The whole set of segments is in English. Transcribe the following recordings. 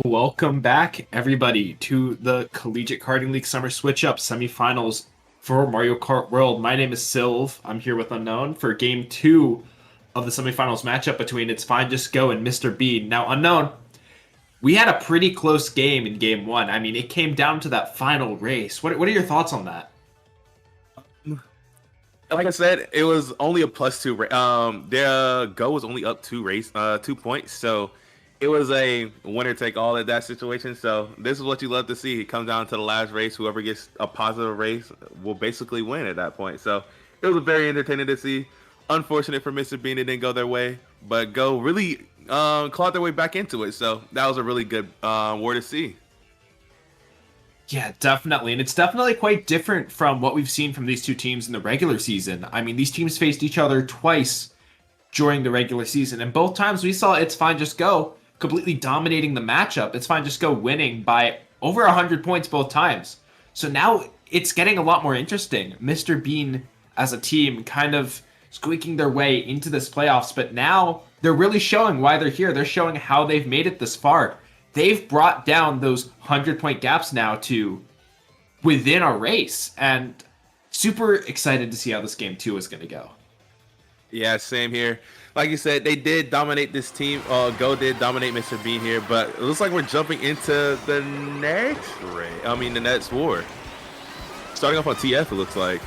Welcome back, everybody, to the Collegiate Karting League Summer Switch Up semifinals for Mario Kart World. My name is Sylv. I'm here with Unknown for Game 2 of the semifinals matchup between It's Fine Just Go and Mr. Bean. Now, Unknown, we had a pretty close game in Game 1. I mean, it came down to that final race. What are your thoughts on that? Like I said, it was only a +2. Their Go was only up 2 points, so it was a winner take all at that situation. So this is what you love to see. It comes down to the last race. Whoever gets a positive race will basically win at that point. So it was very entertaining to see. Unfortunate for Mr. Bean, it didn't go their way, but Go really clawed their way back into it. So that was a really good war to see. Yeah, definitely. And it's definitely quite different from what we've seen from these two teams in the regular season. I mean, these teams faced each other twice during the regular season, and both times we saw It's Fine Just Go completely dominating the matchup. It's Fine Just Go winning by over 100 points both times. So now it's getting a lot more interesting. Mr. Bean as a team kind of squeaking their way into this playoffs, but now they're really showing why they're here. They're showing how they've made it this far. They've brought down those 100-point gaps now to within a race, and super excited to see how this game 2 is going to go. Yeah, same here. Like you said, they did dominate this team. Go did dominate Mr. Bean here, but it looks like we're jumping into the next race. The next war. Starting off on TF, it looks like.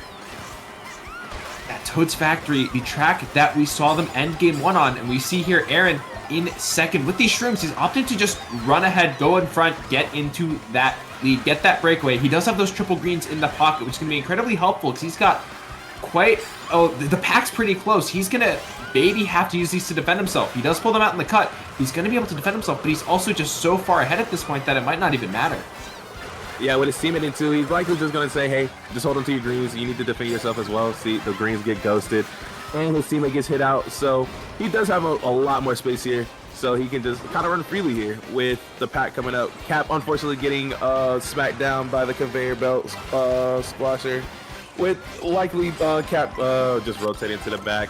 At Toad's Factory, the track that we saw them end game 1 on, and we see here Aaron in second. With these shrooms, he's opted to just run ahead, go in front, get into that lead, get that breakaway. He does have those triple greens in the pocket, which is going to be incredibly helpful because he's got quite... Oh, the pack's pretty close. He's going to maybe have to use these to defend himself. He does pull them out in the cut. He's going to be able to defend himself, but he's also just so far ahead at this point that it might not even matter. Yeah, with his teammate in two, he's likely just going to say, hey, just hold on to your greens. You need to defend yourself as well. See, the greens get ghosted, and his teammate gets hit out. So he does have a lot more space here. So he can just kind of run freely here with the pack coming up. Cap, unfortunately, getting smacked down by the conveyor belt splasher. With likely Cap just rotating to the back.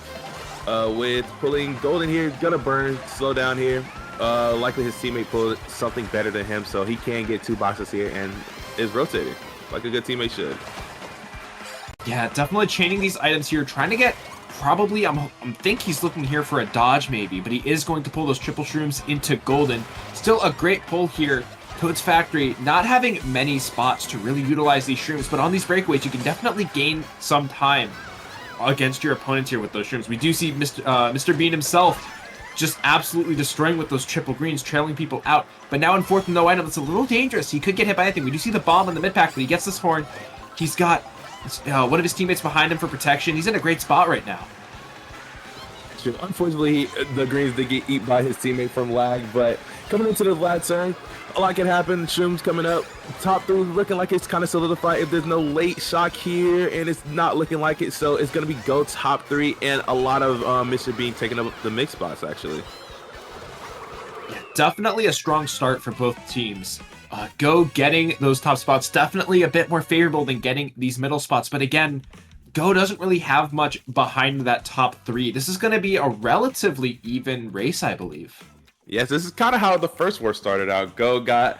With pulling Golden here, gonna burn, slow down here. Likely his teammate pulled something better than him, so he can get 2 boxes here and is rotating like a good teammate should. Yeah, definitely chaining these items here, trying to get probably, I think he's looking here for a dodge maybe, but he is going to pull those triple shrooms into Golden. Still a great pull here. Toad's Factory not having many spots to really utilize these shrooms, but on these breakaways you can definitely gain some time against your opponents here with those shrooms. We do see Mr. Bean himself just absolutely destroying with those triple greens, trailing people out. But now in fourth and no item, it's a little dangerous. He could get hit by anything. We do see the bomb in the mid pack, but he gets this horn. He's got one of his teammates behind him for protection. He's in a great spot right now. Unfortunately, the greens did get eaten by his teammate from lag, but coming into the last turn, a lot can happen. Shrooms coming up. Top 3 looking like it's kind of solidified if there's no late shock here, and it's not looking like it, so it's going to be Go top 3 and a lot of Mr. Bean taking up the mix spots, actually. Yeah, definitely a strong start for both teams. Go getting those top spots, definitely a bit more favorable than getting these middle spots. But again, Go doesn't really have much behind that top 3. This is going to be a relatively even race, I believe. Yes, this is kind of how the first war started out. Go got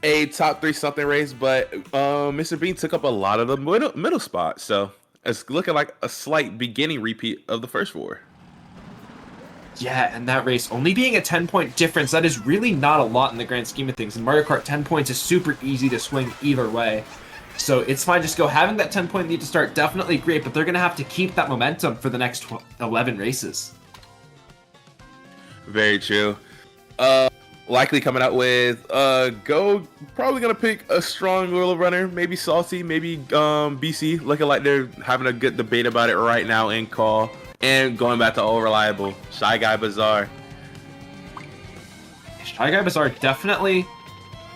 a top 3 something race, but Mr. Bean took up a lot of the middle spots. So it's looking like a slight beginning repeat of the first war. Yeah, and that race only being a 10-point difference, that is really not a lot in the grand scheme of things. In Mario Kart, 10 points is super easy to swing either way. So It's Fine Just Go having that 10-point lead to start, definitely great, but they're going to have to keep that momentum for the next 11 races. Very true. Likely coming out with Go probably going to pick a strong little runner, maybe Salty, maybe BC, looking like they're having a good debate about it right now in call. And going back to All Reliable, Shy Guy Bazaar. Shy Guy Bazaar definitely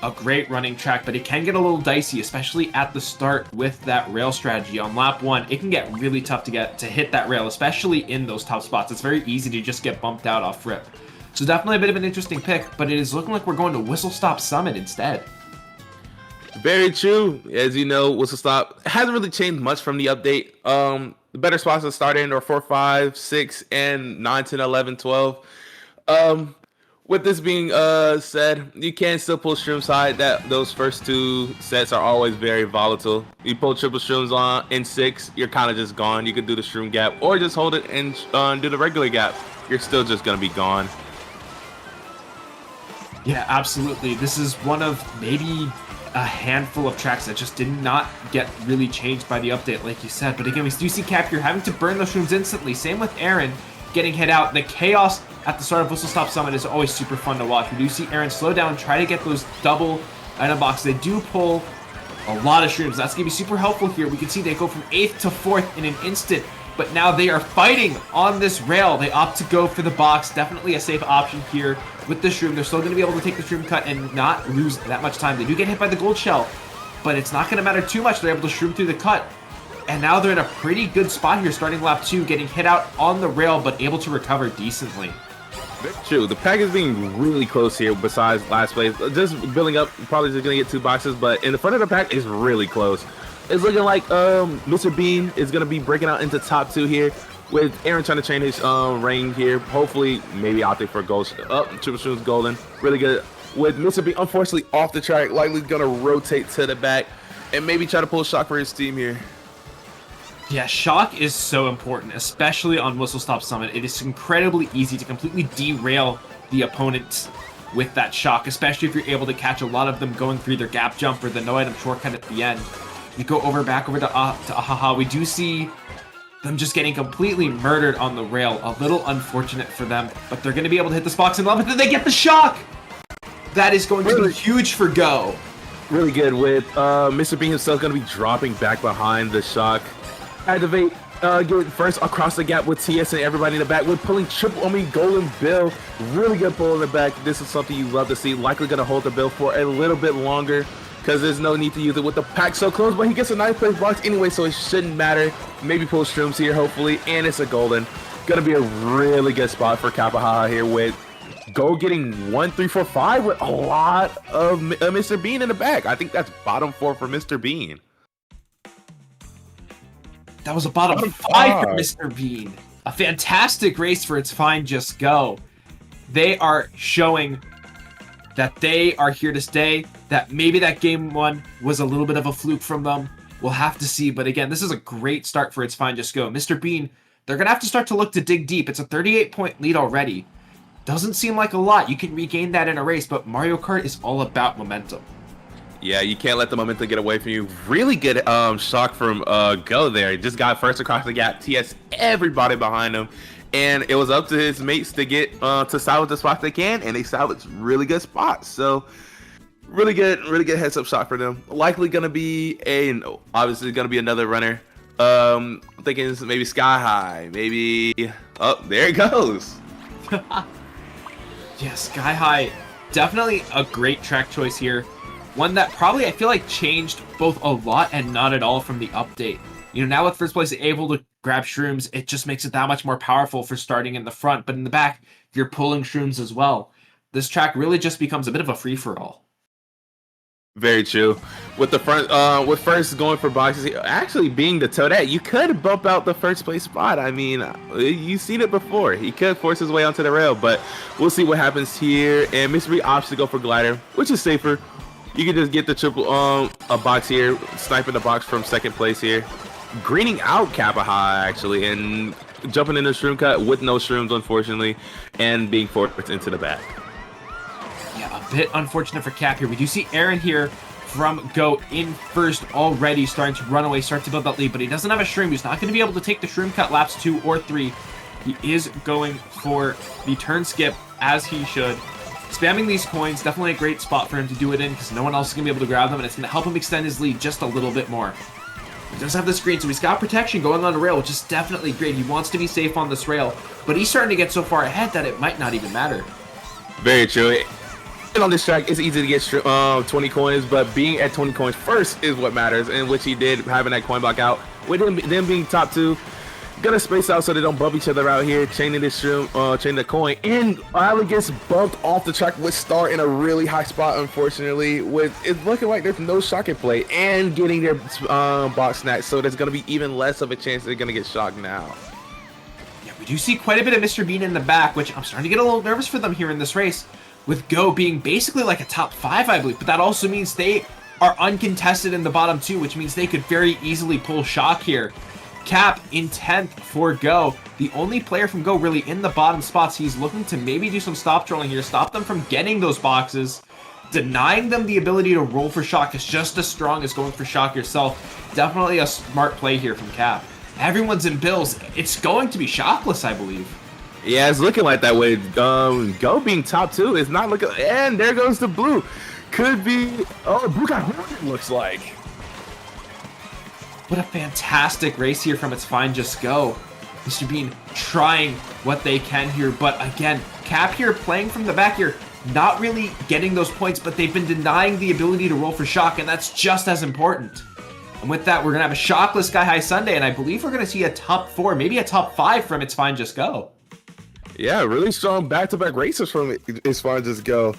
a great running track, but it can get a little dicey, especially at the start with that rail strategy. On lap 1, it can get really tough to hit that rail, especially in those top spots. It's very easy to just get bumped out off rip. So definitely a bit of an interesting pick, but it is looking like we're going to Whistle Stop Summit instead. Very true. As you know, Whistle Stop hasn't really changed much from the update. The better spots to start in are 4, 5, 6, and 9, 10, 11, 12. with this being said, you can still pull shrooms high. Those first 2 sets are always very volatile. You pull triple shrooms on in 6, you're kind of just gone. You could do the shroom gap or just hold it and do the regular gap. You're still just gonna be gone. Yeah, absolutely. This is one of maybe a handful of tracks that just did not get really changed by the update, like you said. But again, we do see Cap here having to burn those shrooms instantly. Same with Aaron getting hit out. The chaos at the start of Whistle Stop Summit is always super fun to watch. We do see Aaron slow down, try to get those double item boxes. They do pull a lot of shrooms. That's going to be super helpful here. We can see they go from 8th to 4th in an instant. But now they are fighting on this rail. They opt to go for the box. Definitely a safe option here with the shroom. They're still going to be able to take the shroom cut and not lose that much time. They do get hit by the gold shell, but it's not going to matter too much. They're able to shroom through the cut. And now they're in a pretty good spot here starting lap 2, getting hit out on the rail, but able to recover decently. True. The pack is being really close here besides last place. Just building up, probably just going to get 2 boxes, but in the front of the pack is really close. It's looking like Mr. Bean is going to be breaking out into top 2 here with Aaron trying to chain his reign here. Hopefully, maybe opting for gold. Triple Shrooms golden. Really good. With Mr. Bean, unfortunately, off the track, likely going to rotate to the back and maybe try to pull a shock for his team here. Yeah, shock is so important, especially on Whistle Stop Summit. It is incredibly easy to completely derail the opponent with that shock, especially if you're able to catch a lot of them going through their gap jump or the no item shortcut at the end. You go back over to Ahaha. We do see them just getting completely murdered on the rail. A little unfortunate for them, but they're going to be able to hit this box in 11th, and they get the shock! That is going to be huge for Go. Really good with Mr. Bean himself going to be dropping back behind the shock. Activate, get first across the gap with TS and everybody in the back. We're pulling Golden Bill. Really good pull in the back. This is something you love to see. Likely going to hold the bill for a little bit longer, because there's no need to use it with the pack so close, but he gets a nice place box anyway, so it shouldn't matter. Maybe pull shrooms here, hopefully, and it's a golden. Gonna be a really good spot for Kapaha here with Go getting 1, 3, 4, 5 with a lot of Mr. Bean in the back. I think that's bottom 4 for Mr. Bean. That was a bottom 5 for Mr. Bean. A fantastic race for It's Fine, Just Go. They are showing that they are here to stay, that maybe that game 1 was a little bit of a fluke from them. We'll have to see, but again, this is a great start for It's Fine, Just Go. Mr. Bean, they're going to have to start to look to dig deep. It's a 38-point lead already. Doesn't seem like a lot. You can regain that in a race, but Mario Kart is all about momentum. Yeah, you can't let the momentum get away from you. Really good shock from Go there. He just got first across the gap, TS everybody behind him. And it was up to his mates to get to salvage the spots they can, and they salvaged really good spots. So really good heads up shot for them. Likely gonna be obviously gonna be another runner. I'm thinking maybe Sky High, maybe. Oh, there it goes. Yeah, Sky High, definitely a great track choice here. One that probably I feel like changed both a lot and not at all from the update. You know, now with first place able to grab shrooms, it just makes it that much more powerful for starting in the front. But in the back, you're pulling shrooms as well. This track really just becomes a bit of a free-for-all. Very true. With the front, with first going for boxes, actually being the Toadette, you could bump out the first place spot. I mean, you've seen it before. He could force his way onto the rail, but we'll see what happens here. And Mr. B opts to go for glider, which is safer. You can just get the triple a box here, sniping the box from second place here, greening out Kappa High actually, and jumping in the shroom cut with no shrooms unfortunately, and being forced into the back. Yeah, a bit unfortunate for Cap here. We do see Aaron here from Go in first already, starting to run away, start to build that lead, but he doesn't have a shroom. He's not going to be able to take the shroom cut laps 2 or 3. He is going for the turn skip as he should. Spamming these coins, definitely a great spot for him to do it in because no one else is going to be able to grab them, and it's going to help him extend his lead just a little bit more. He does have the screen, so he's got protection going on the rail, which is definitely great. He wants to be safe on this rail, but he's starting to get so far ahead that it might not even matter. Very true. And on this track, it's easy to get 20 coins, but being at 20 coins first is what matters, in which he did, having that coin block out. With them being top 2, gonna space out so they don't bump each other out here, chaining this shroom, chaining the coin, and Ali gets bumped off the track with Star in a really high spot, unfortunately. With it's looking like there's no shock in play, and getting their box snatched, so there's gonna be even less of a chance they're gonna get shocked now. We We do see quite a bit of Mr. Bean in the back, which I'm starting to get a little nervous for them here in this race, with Go being basically like a top 5, I believe. But that also means they are uncontested in the bottom 2, which means they could very easily pull Shock here. Cap in 10th for Go. The only player from Go really in the bottom spots. He's looking to maybe do some stop trolling here, stop them from getting those boxes, denying them the ability to roll for Shock is just as strong as going for Shock yourself. Definitely a smart play here from Cap. Everyone's in Bills. It's going to be Shockless, I believe. Yeah, it's looking like that way. Go being top 2 is not looking, and there goes the blue. Could be, oh, blue got Hornet, looks like. What a fantastic race here from It's Fine Just Go. Mr. Bean trying what they can here, but again, Cap here playing from the back here, not really getting those points, but they've been denying the ability to roll for Shock, and that's just as important. And with that, we're going to have a Shockless Sky High Sunday, and I believe we're going to see a top 4, maybe a top 5 from It's Fine Just Go. Yeah, really strong back-to-back races from It's Fine Just Go.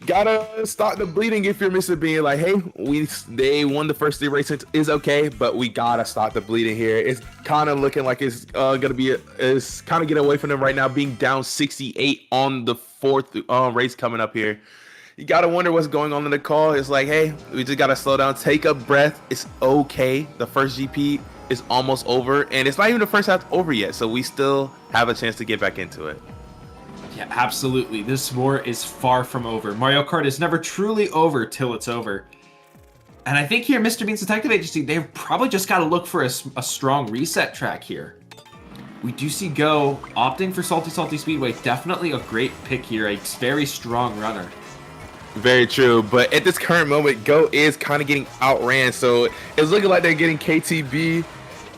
Gotta stop the bleeding if you're Mr. Bean. Like, hey, they won the first 3 races is okay, but we gotta stop the bleeding here. It's kind of looking like it's gonna be it's kind of getting away from them right now, being down 68 on the 4th race coming up here. You gotta wonder what's going on in the call. It's like, hey, we just gotta slow down, take a breath. It's okay. The first GP is almost over, and it's not even the first half over yet, so we still have a chance to get back into it. Yeah, absolutely. This war is far from over. Mario Kart is never truly over till it's over. And I think here, Mr. Bean's Detective Agency, they've probably just got to look for a strong reset track here. We do see Go opting for Salty Salty Speedway. Definitely a great pick here. A very strong runner. Very true, but at this current moment, Go is kind of getting outran, so it's looking like they're getting KTB.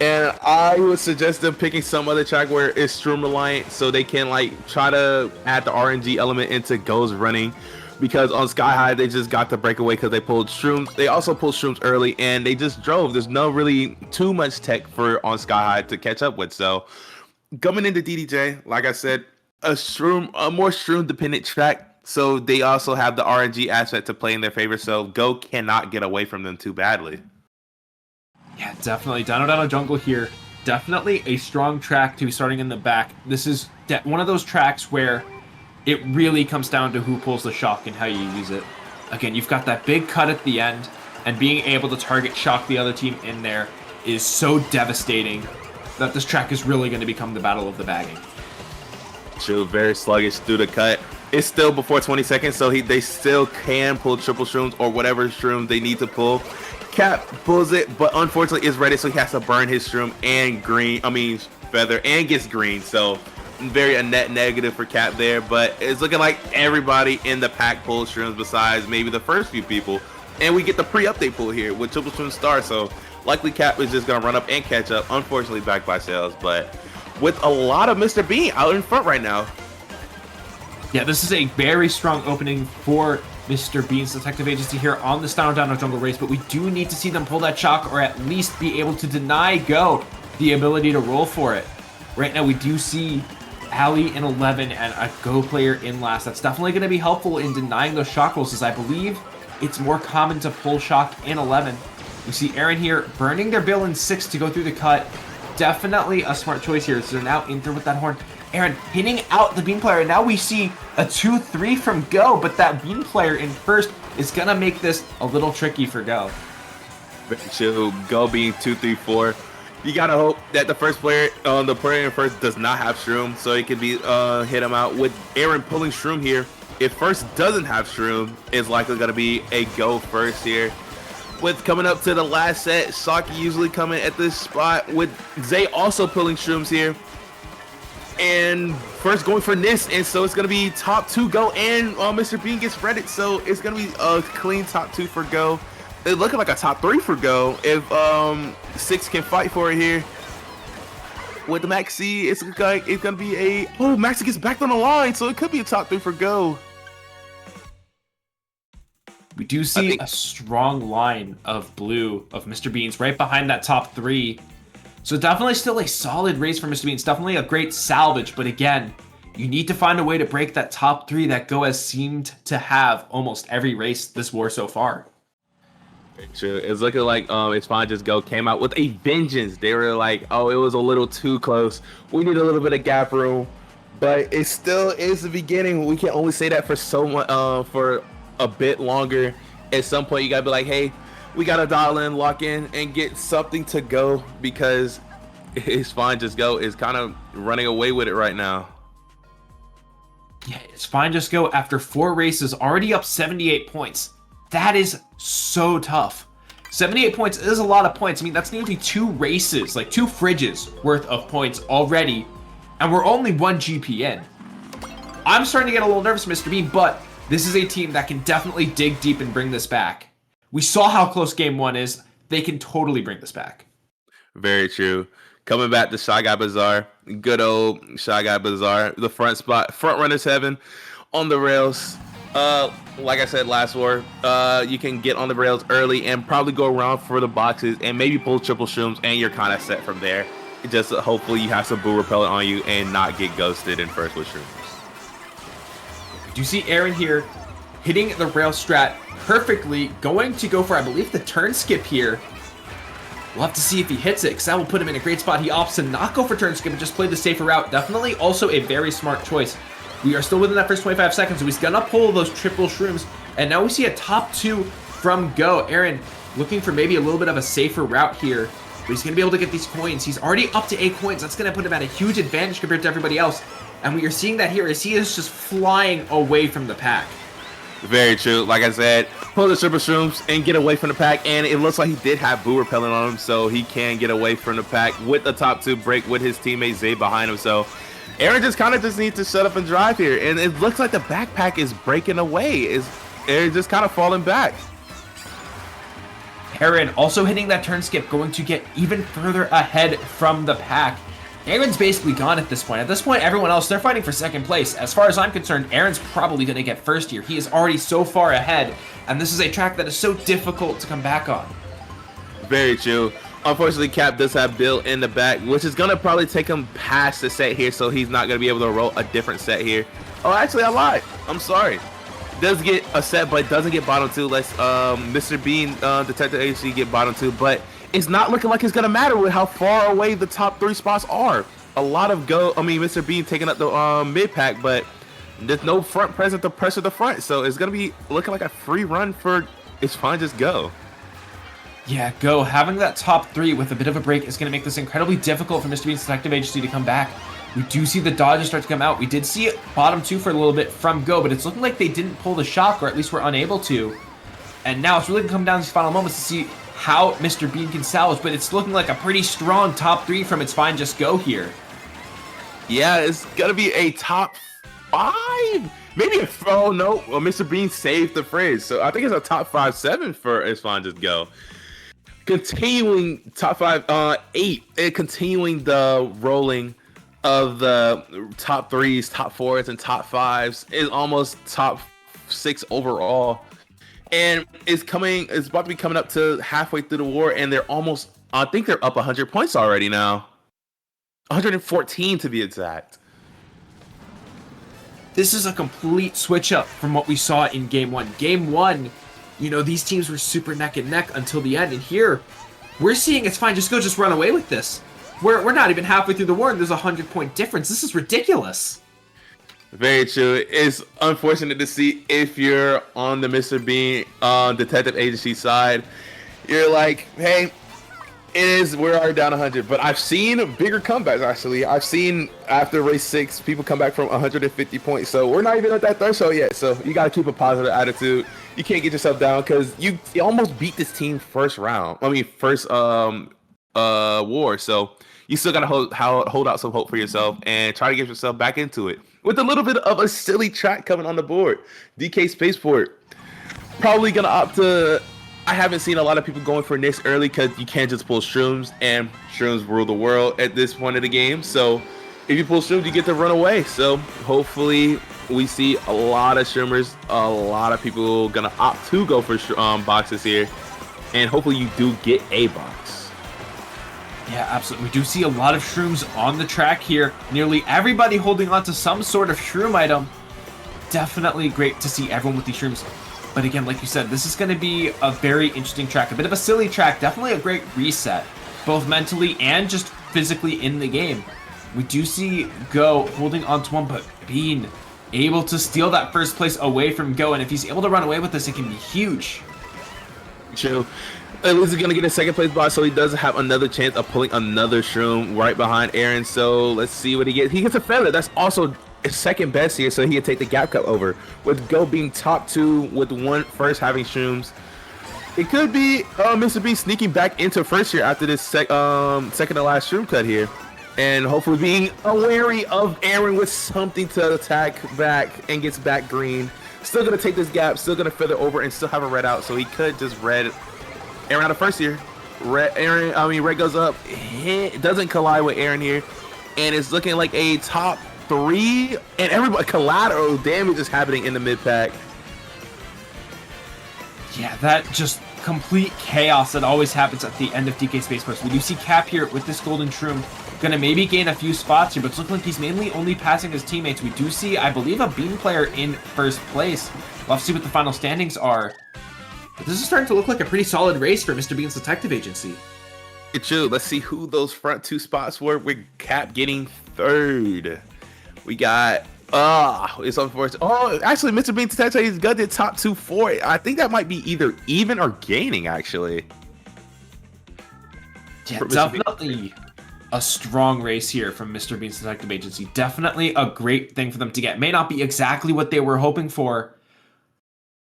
And I would suggest them picking some other track where it's Shroom reliant, so they can like try to add the RNG element into Go's running. Because on Sky High, they just got the breakaway because they pulled Shrooms. They also pulled Shrooms early, and they just drove. There's no really too much tech for on Sky High to catch up with. So coming into DDJ, like I said, a more Shroom dependent track. So they also have the RNG aspect to play in their favor. So Go cannot get away from them too badly. Yeah, definitely. Dino Jungle here. Definitely a strong track to be starting in the back. This is one of those tracks where it really comes down to who pulls the Shock and how you use it. Again, you've got that big cut at the end, and being able to target Shock the other team in there is so devastating that this track is really going to become the battle of the bagging. True, very sluggish through the cut. It's still before 20 seconds, so they still can pull triple Shrooms or whatever Shroom they need to pull. Cap pulls it, but unfortunately is ready, so he has to burn his Shroom and Feather, and gets green. So very a net negative for Cap there, but it's looking like everybody in the pack pulls Shrooms besides maybe the first few people. And we get the pre-update pull here with Triple Shroom Star, so likely Cap is just going to run up and catch up, unfortunately backed by Sales, but with a lot of Mr. Bean out in front right now. Yeah, this is a very strong opening for Mr. Bean's Detective Agency here on the Dino Jungle race, but we do need to see them pull that Shock or at least be able to deny Go the ability to roll for it. Right now, we do see Ali in 11 and a Go player in last. That's definitely going to be helpful in denying those Shock rolls, as I believe it's more common to pull Shock in 11. We see Aaron here burning their bill in 6 to go through the cut. Definitely a smart choice here. So they're now in there with that horn. Aaron hitting out the Bean player. And now we see a 2-3 from Go, but that Bean player in first is going to make this a little tricky for Go. Very chill. Go being 2-3-4. You got to hope that the first player, the player in first does not have Shroom, so it could be hit him out. With Aaron pulling Shroom here, if first doesn't have Shroom, it's likely going to be a Go first here. With coming up to the last set, Saki usually coming at this spot, with Zay also pulling Shrooms here. And first going for Nis, and so it's going to be top 2 Go, and Mr. Bean gets Reddit, so it's going to be a clean top 2 for Go. It's looking like a top 3 for Go if 6 can fight for it here. With the Maxi, it's going to be a... Oh, Maxi gets back on the line, so it could be a top 3 for Go. We do see a strong line of blue of Mr. Beans right behind that top 3. So definitely still a solid race for Mr. Beans. Definitely a great salvage. But again, you need to find a way to break that top 3 that Go has seemed to have almost every race this war so far. True. It's looking like It's Fine Just Go came out with a vengeance. They were like, oh, it was a little too close. We need a little bit of gap room, but it still is the beginning. We can only say that for so much, for a bit longer. At some point, you gotta be like, hey, we gotta dial in, lock in, and get something to go, because It's Fine Just Go is kind of running away with it right now. Yeah, It's Fine Just Go after 4 races, already up 78 points. That is so tough. 78 points is a lot of points. I mean, that's nearly 2 races, like 2 fridges worth of points already, and we're only 1 GPN. I'm starting to get a little nervous, Mr. Bean, but this is a team that can definitely dig deep and bring this back. We saw how close game 1 is. They can totally bring this back. Very true. Coming back to Shy Guy Bazaar, good old Shy Guy Bazaar, the front spot, front runners heaven on the rails. Like I said last war, you can get on the rails early and probably go around for the boxes and maybe pull triple shrooms, and you're kind of set from there. Just hopefully you have some boo repellent on you and not get ghosted in first with shrooms. Do you see Aaron here hitting the rail strat perfectly, going to go for, I believe, the turn skip here. We'll have to see if he hits it, because that will put him in a great spot. He opts to not go for turn skip and just play the safer route. Definitely also a very smart choice. We are still within that first 25 seconds, so he's gonna pull those triple shrooms, and now we see a top 2 from Go. Aaron looking for maybe a little bit of a safer route here, but he's gonna be able to get these coins. He's already up to 8 coins. That's gonna put him at a huge advantage compared to everybody else, and we are seeing that here as he is just flying away from the pack. Very true. Like I said, pull the triple shrooms and get away from the pack, and it looks like he did have boo repellent on him, so he can get away from the pack with the top 2 break with his teammate Zay behind him. So Aaron just kind of needs to shut up and drive here, and it looks like the backpack is breaking away. Aaron just kind of falling back. Aaron also hitting that turn skip, going to get even further ahead from the pack. Aaron's basically gone at this point. At this point, everyone else, they're fighting for second place. As far as I'm concerned, Aaron's probably going to get first here. He is already so far ahead, and this is a track that is so difficult to come back on. Very true. Unfortunately, Cap does have Bill in the back, which is going to probably take him past the set here, so he's not going to be able to roll a different set here. Oh, actually, I lied. I'm sorry. Does get a set, but doesn't get bottom 2. Let's Mr. Bean, Detective Agency, get bottom 2, but it's not looking like it's going to matter with how far away the top 3 spots are. A lot of Mr. Bean taking up the mid pack, but there's no front present to pressure the front, so it's going to be looking like a free run for It's Fine Just Go. Yeah, Go having that top 3 with a bit of a break is going to make this incredibly difficult for Mr. Bean's Detective Agency to come back. We do see the dodges start to come out. We did see bottom 2 for a little bit from Go, but it's looking like they didn't pull the shock, or at least were unable to. And now it's really going to come down to these final moments to see how Mr. Bean can salvage, but it's looking like a pretty strong top 3 from It's Fine Just Go here. Yeah, it's going to be a top 5. Maybe oh no, well, Mr. Bean saved the phrase. So I think it's a top 5-7 for It's Fine Just Go. Continuing top 5, 8, and continuing the rolling of the top 3s, top 4s, and top 5s is almost top 6 overall. And it's about to be coming up to halfway through the war, and I think they're up 100 points already now. 114 to be exact. This is a complete switch up from what we saw in Game 1. Game 1, you know, these teams were super neck and neck until the end, and here, we're seeing It's Fine Just Go just run away with this. We're not even halfway through the war, and there's a 100-point difference. This is ridiculous. Very true. It's unfortunate to see if you're on the Mr. Bean Detective Agency side. You're like, hey, we're already down 100. But I've seen bigger comebacks, actually. I've seen after race 6, people come back from 150 points. So we're not even at that threshold yet. So you got to keep a positive attitude. You can't get yourself down because you almost beat this team first war. So you still got to hold out some hope for yourself and try to get yourself back into it. With a little bit of a silly track coming on the board. DK Spaceport probably going to opt to... I haven't seen a lot of people going for Nix early because you can't just pull shrooms, and shrooms rule the world at this point of the game. So if you pull shrooms, you get to run away. So hopefully we see a lot of shroomers, a lot of people going to opt to go for boxes here. And hopefully you do get a box. Yeah, absolutely. We do see a lot of shrooms on the track here. Nearly everybody holding on to some sort of shroom item. Definitely great to see everyone with these shrooms. But again, like you said, this is going to be a very interesting track. A bit of a silly track. Definitely a great reset, both mentally and just physically in the game. We do see Go holding on to one, but Bean able to steal that first place away from Go. And if he's able to run away with this, it can be huge. True. At least he's going to get a second place box, so he does have another chance of pulling another shroom right behind Aaron. So let's see what he gets. He gets a feather. That's also his second best here, so he can take the gap cut over. With Go being top 2 with one first having shrooms, it could be Mr. B sneaking back into first here after this second to last shroom cut here. And hopefully being wary of Aaron with something to attack back and gets back green. Still going to take this gap, still going to feather over and still have a red out, so he could just red Aaron out of first here. Red goes up, doesn't collide with Aaron here, and it's looking like a top 3, and everybody collateral damage is happening in the mid pack. Yeah, that just complete chaos that always happens at the end of DK Space Force. We do see Cap here with this golden shroom, gonna maybe gain a few spots here, but it's looking like he's mainly only passing his teammates. We do see, I believe, a Beam player in first place. We'll have to see what the final standings are. But this is starting to look like a pretty solid race for Mr. Bean's detective agency. It's true. Let's see who those front 2 spots were, with Cap getting 3rd. We got it's unfortunate. Oh, actually, Mr. Bean detective agency got the top 2 for it. I think that might be either even or gaining, actually. Yeah, definitely a strong race here from Mr. Bean's detective agency. Definitely a great thing for them to get. May not be exactly what they were hoping for,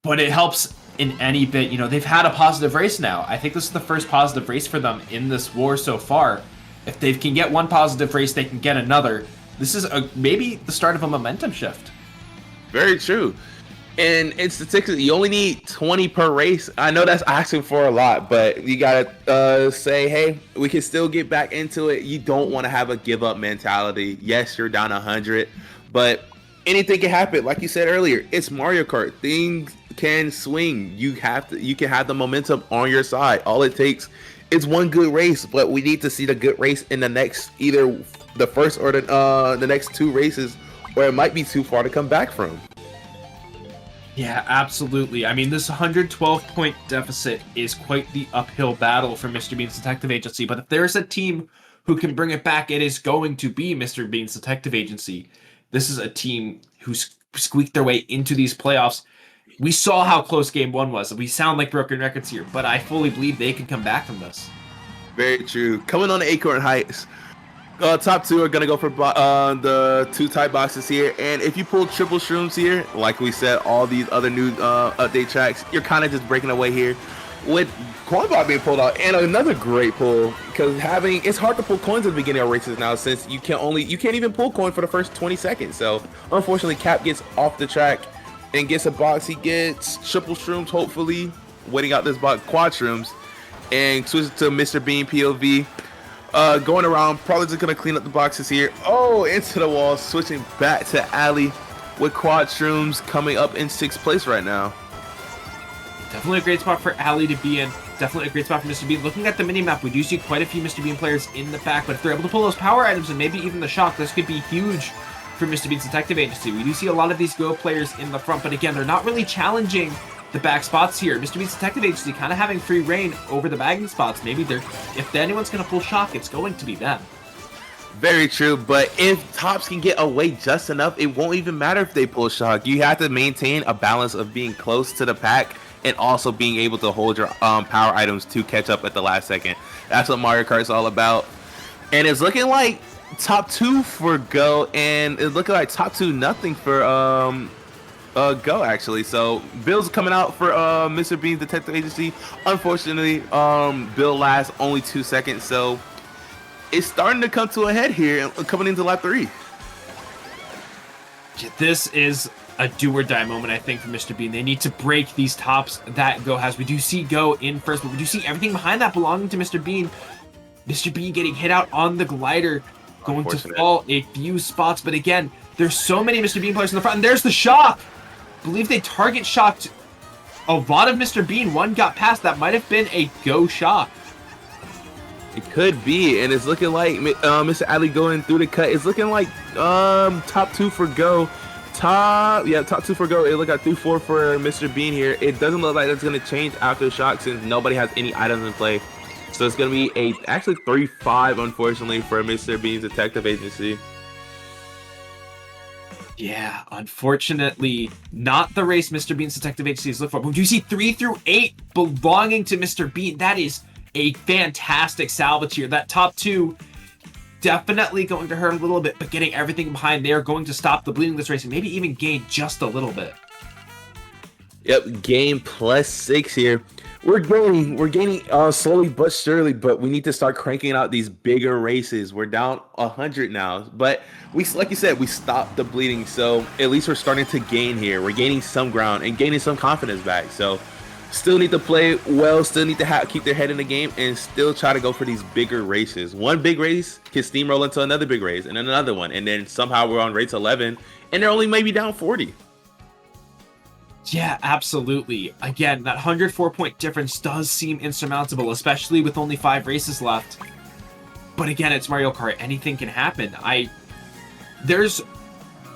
but it helps in any bit. You know, they've had a positive race now. I think this is the first positive race for them in this war so far. If they can get one positive race, they can get another. This is maybe the start of a momentum shift. Very true. And it's statistics, you only need 20 per race. I know that's asking for a lot, but you gotta say, hey, we can still get back into it. You don't want to have a give up mentality. Yes, you're down 100, but anything can happen. Like you said earlier, it's Mario Kart. Things can swing. You can have the momentum on your side. All it takes is one good race, but we need to see the good race in the next, either the first or the next 2 races, or it might be too far to come back from. Yeah, absolutely. I mean, this 112-point deficit is quite the uphill battle for Mr. Bean's detective agency, but if there's a team who can bring it back, it is going to be Mr. Bean's detective agency. This is a team who squeaked their way into these playoffs. We saw how close Game 1 was. We sound like broken records here, but I fully believe they can come back from this. Very true. Coming on the Acorn Heights, top 2 are going to go for the 2 type boxes here. And if you pull triple shrooms here, like we said, all these other new update tracks, you're kind of just breaking away here. With Coinbot being pulled out, and another great pull, because it's hard to pull coins at the beginning of races now, since you can't even pull coin for the first 20 seconds. So unfortunately, Cap gets off the track and gets a box. He gets triple shrooms, hopefully waiting out this box, quad shrooms, and switches to Mr. Bean POV. Going around, probably just gonna clean up the boxes here. Oh, into the wall, switching back to Ali with quad shrooms coming up in 6th place right now. Definitely a great spot for Ali to be in. Definitely a great spot for Mr. Bean. Looking at the mini-map, we do see quite a few Mr. Bean players in the back, but if they're able to pull those power items and maybe even the shock, this could be huge for Mr. Bean's detective agency. We do see a lot of these Go players in the front, but again, they're not really challenging the back spots here. Mr. Bean's detective agency kind of having free reign over the bagging spots. Maybe if anyone's going to pull shock, it's going to be them. Very true, but if Tops can get away just enough, it won't even matter if they pull shock. You have to maintain a balance of being close to the pack and also being able to hold your power items to catch up at the last second. That's what Mario Kart's all about. And it's looking like top 2 for Go, and it's looking like top 2 nothing for Go, actually. So Bill's coming out for Mr. Bean's detective agency. Unfortunately, Bill lasts only 2 seconds, so it's starting to come to a head here coming into lap 3. This is a do or die moment, I think, for Mr. Bean. They need to break these tops that Go has. We do see Go in first, but we do see everything behind that belonging to Mr. Bean. Mr. Bean getting hit out on the glider, going to fall a few spots, but again, there's so many Mr. Bean players in the front, and there's the shock. I believe they target shocked a lot of Mr. Bean. One got past. That might have been a Go shock. It could be, and it's looking like Mr. Ali going through the cut. It's looking like top 2 for Go. top 2 for go. It look at 3-4 for Mr. Bean here. It doesn't look like it's going to change after Shock since nobody has any items in play. So it's going to be actually 3-5, unfortunately, for Mr. Bean's Detective Agency. Yeah, unfortunately, not the race Mr. Bean's Detective Agency is looking for. But you see 3 through 8 belonging to Mr. Bean. That is a fantastic salvage here. That top 2 definitely going to hurt a little bit, but getting everything behind there, going to stop the bleeding this race and maybe even gain just a little bit. Yep, game +6 here. We're gaining slowly but surely, but we need to start cranking out these bigger races. We're down 100 now, but like you said, we stopped the bleeding, so at least we're starting to gain here. We're gaining some ground and gaining some confidence back. So still need to play well, still need to keep their head in the game, and still try to go for these bigger races. One big race can steamroll into another big race, and then another one, and then somehow we're on race 11, and they're only maybe down 40. Yeah, absolutely. Again, that 104-point difference does seem insurmountable, especially with only 5 races left. But again, it's Mario Kart. Anything can happen. There's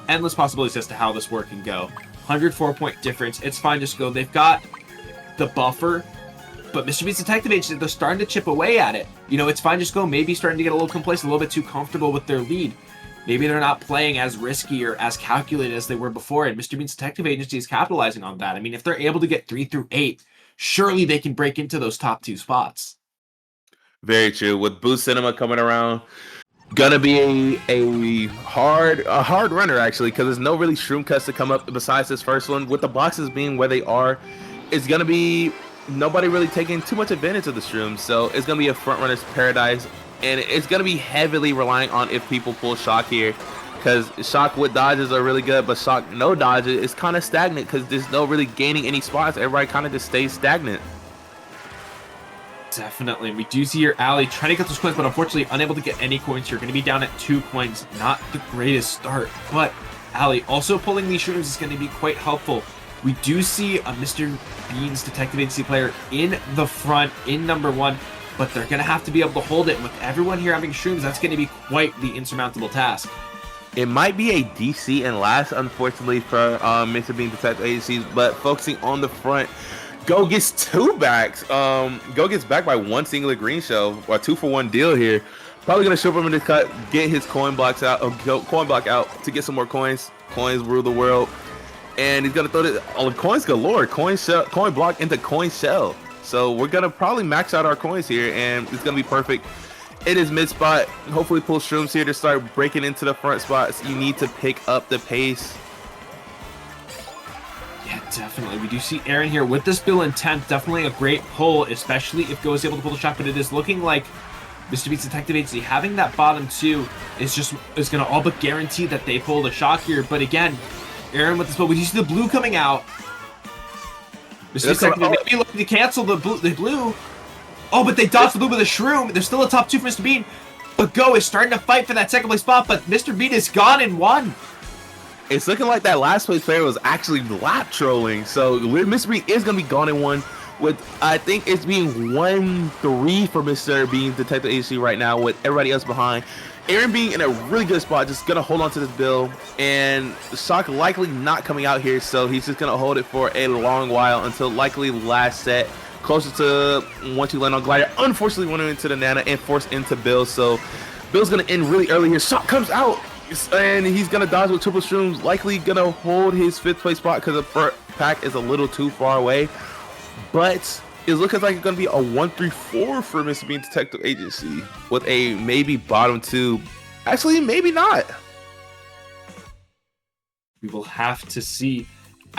endless possibilities as to how this work can go. 104-point difference. It's fine, just go. They've got the buffer, but Mr. Bean's Detective Agency, they're starting to chip away at it. You know, it's fine, just go. Maybe starting to get a little complacent, a little bit too comfortable with their lead. Maybe they're not playing as risky or as calculated as they were before, and Mr. Bean's Detective Agency is capitalizing on that. I mean, if they're able to get 3 through 8, surely they can break into those top 2 spots. Very true. With Boost Cinema coming around, gonna be a hard runner actually, because there's no really shroom cuts to come up besides this first one. With the boxes being where they are, it's gonna be nobody really taking too much advantage of the shrooms, so it's gonna be a front runner's paradise. And it's going to be heavily relying on if people pull Shock here, because Shock with dodges are really good, but Shock no dodges is kind of stagnant because there's no really gaining any spots. Everybody kind of just stays stagnant. Definitely. We do see your Alley trying to get those coins, but unfortunately unable to get any coins here. Going to be down at 2 coins. Not the greatest start, but Alley also pulling these shrooms is going to be quite helpful. We do see a Mr. Bean's Detective Agency player in the front in number 1. But they're going to have to be able to hold it. And with everyone here having shrooms, that's going to be quite the insurmountable task. It might be a DC and last, unfortunately, for Mr. Bean Detective Agencies, but focusing on the front, Go gets 2 backs. Go gets back by 1 singular green shell, or 2-for-1 deal here. Probably going to show him in the cut, get his coin block out to get some more coins. Coins rule the world. And he's going to throw the coins galore. Coin block into coin shell. So we're going to probably max out our coins here, and it's going to be perfect. It is mid spot. Hopefully pull shrooms here to start breaking into the front spots. You need to pick up the pace. Yeah, definitely. We do see Aaron here with this bill in 10th. Definitely a great pull, especially if Go is able to pull the shot. But it is looking like Mr. Bean's Detective Agency having that bottom 2 is going to all but guarantee that they pull the shot here. But again, Aaron with this bill. We do see the blue coming out. Mr. Bean's Detective may be looking to cancel the blue. Oh, but they dodged the blue with a shroom. There's still a top 2 for Mr. Bean. But Go is starting to fight for that second place spot, but Mr. Bean is gone in 1. It's looking like that last place player was actually lap trolling. So Mr. Bean is going to be gone in 1 with, I think it's being 1-3 for Mr. Bean's Detective Agency right now with everybody else behind. Aaron being in a really good spot, just going to hold on to this bill. And Shock likely not coming out here, so he's just going to hold it for a long while until likely last set. Closer to once you land on Glider. Unfortunately, went into the Nana and forced into Bill. So Bill's going to end really early here. Shock comes out, and he's going to dodge with triple shrooms. Likely going to hold his 5th place spot because the front pack is a little too far away. But it looks like it's going to be a 1-3-4 for Mr. Bean Detective Agency with a maybe bottom 2. Actually, maybe not. We will have to see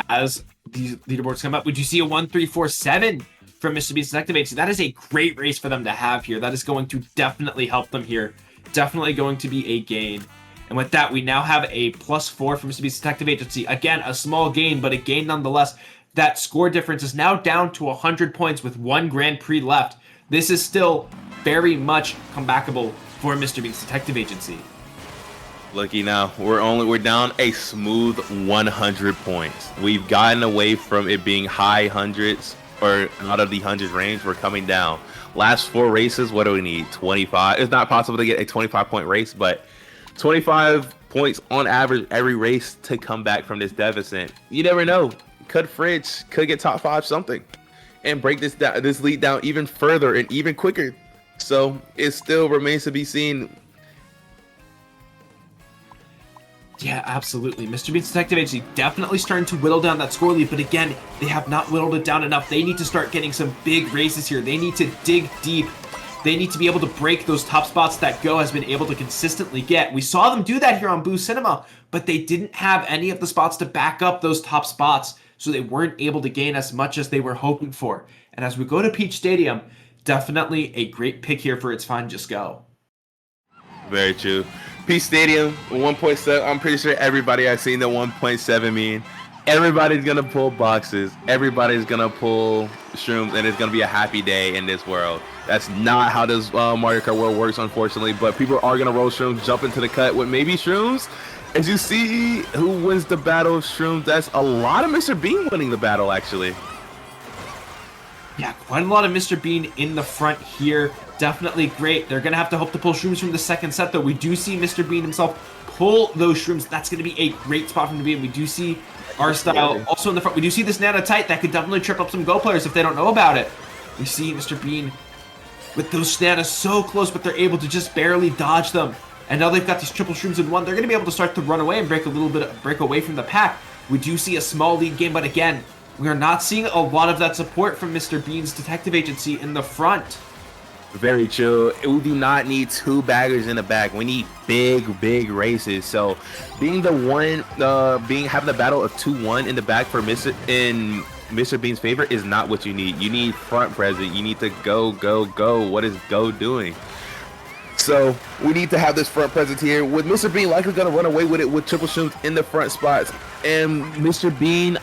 as these leaderboards come up. Would you see a 1-3-4-7 from Mr. Bean's Detective Agency? That is a great race for them to have here. That is going to definitely help them here. Definitely going to be a gain. And with that, we now have a +4 for Mr. Bean's Detective Agency. Again, a small gain, but a gain nonetheless. That score difference is now down to 100 points with 1 Grand Prix left. This is still very much comebackable for Mr. Bean's Detective Agency. Lucky now, we're down a smooth 100 points. We've gotten away from it being high hundreds or out of the 100 range. We're coming down. Last 4 races, what do we need? 25. It's not possible to get a 25-point race, but 25 points on average every race to come back from this deficit. You never know. Could Fridge could get top 5 something and break this lead down even further and even quicker. So it still remains to be seen. Yeah, absolutely. Mr. Bean's Detective Agency definitely starting to whittle down that score lead, but again, they have not whittled it down enough. They need to start getting some big races here. They need to dig deep. They need to be able to break those top spots that Go has been able to consistently get. We saw them do that here on Boo Cinema, but they didn't have any of the spots to back up those top spots, so they weren't able to gain as much as they were hoping for. And as we go to Peach Stadium, definitely a great pick here for It's Fine, Just Go. Very true. Peach Stadium, 1.7. I'm pretty sure everybody has seen the 1.7 mean. Everybody's going to pull boxes. Everybody's going to pull shrooms, and it's going to be a happy day in this world. That's not how this Mario Kart world works, unfortunately, but people are going to roll shrooms, jump into the cut with maybe shrooms. As you see who wins the battle of shrooms, that's a lot of Mr. Bean winning the battle, actually. Yeah, quite a lot of Mr. Bean in the front here. Definitely great. They're going to have to hope to pull shrooms from the second set, though. We do see Mr. Bean himself pull those shrooms. That's going to be a great spot for him to be in. We do see R-Style also in the front. We do see this Nano Tight that could definitely trip up some Go players if they don't know about it. We see Mr. Bean with those Nanas so close, but they're able to just barely dodge them. And now they've got these triple shrooms in one. They're going to be able to start to run away and break away from the pack. We do see a small lead game, but again, we are not seeing a lot of that support from Mr. Bean's Detective Agency in the front. Very true. We do not need 2 baggers in the back. We need big races. So being the one, having the battle of 2-1 in the back for Mr. Bean's favor is not what you need. You need front present. You need to go. What is Go doing? So we need to have this front presence here with Mr. Bean likely going to run away with it with triple shrooms in the front spots. And Mr. Bean,